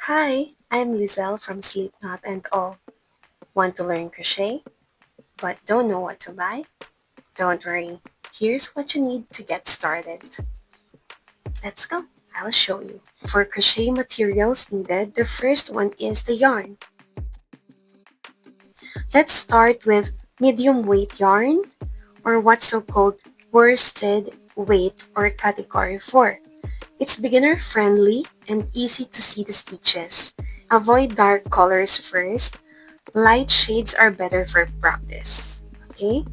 Hi, I'm Lizelle from Sleep Not and All. Want to learn crochet, but don't know what to buy? Don't worry, here's what you need to get started. Let's go, I'll show you. For crochet materials needed, the first one is the yarn. Let's start with medium weight yarn, or what's so-called worsted weight or category 4. It's beginner friendly and easy to see the stitches. Avoid dark colors first. Light shades are better for practice. Okay,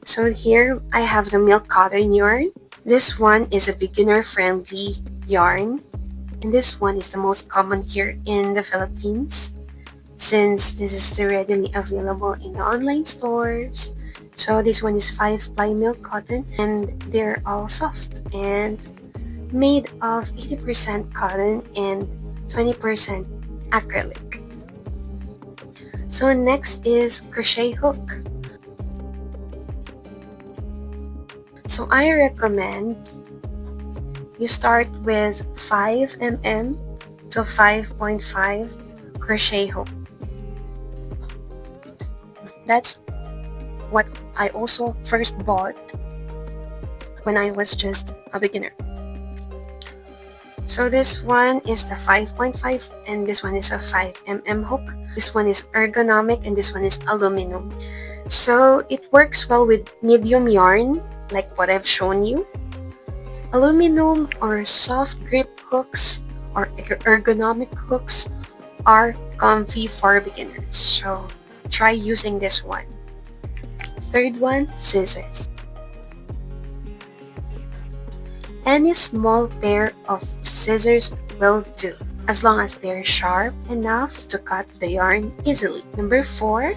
so here I have the milk cotton yarn. This one is a beginner friendly yarn, and this one is the most common here in the Philippines since this is still readily available in the online stores. So this one is 5-ply milk cotton, and they're all soft and made of 80% cotton and 20% acrylic. So next is crochet hook. So I recommend you start with 5 mm to 5.5 crochet hook. That's what I also first bought when I was just a beginner. So this one is the 5.5 and this one is a 5 mm hook. This one is ergonomic and this one is aluminum. So it works well with medium yarn like what I've shown you. Aluminum or soft grip hooks or ergonomic hooks are comfy for beginners. So try using this one. Third one, scissors. Any small pair of scissors will do, as long as they're sharp enough to cut the yarn easily. Number 4,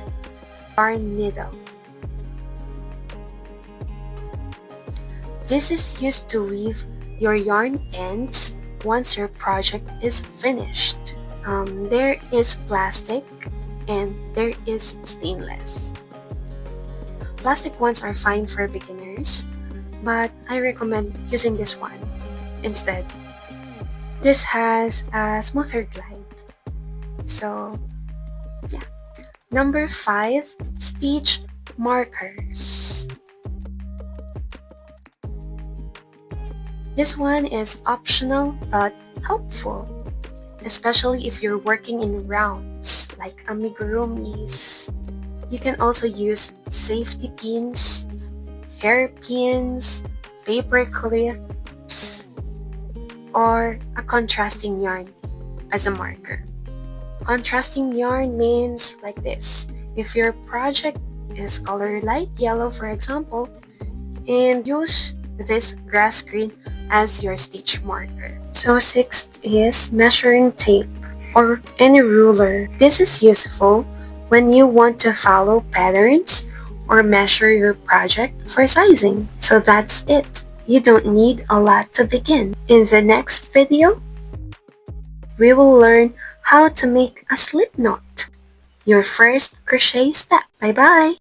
yarn needle. This is used to weave your yarn ends once your project is finished. There is plastic and there is stainless. Plastic ones are fine for beginners, but I recommend using this one instead. This has a smoother glide. So yeah. Number 5, stitch markers. This one is optional but helpful, especially if you're working in rounds like amigurumis. You can also use safety pins, hairpins, paper clips, or a contrasting yarn as a marker. Contrasting yarn means like this. If your project is color light yellow, for example, and use this grass green as your stitch marker. So 6th is measuring tape or any ruler. This is useful when you want to follow patterns or measure your project for sizing. So that's it. You don't need a lot to begin. In the next video, we will learn how to make a slip knot, your first crochet step. Bye bye!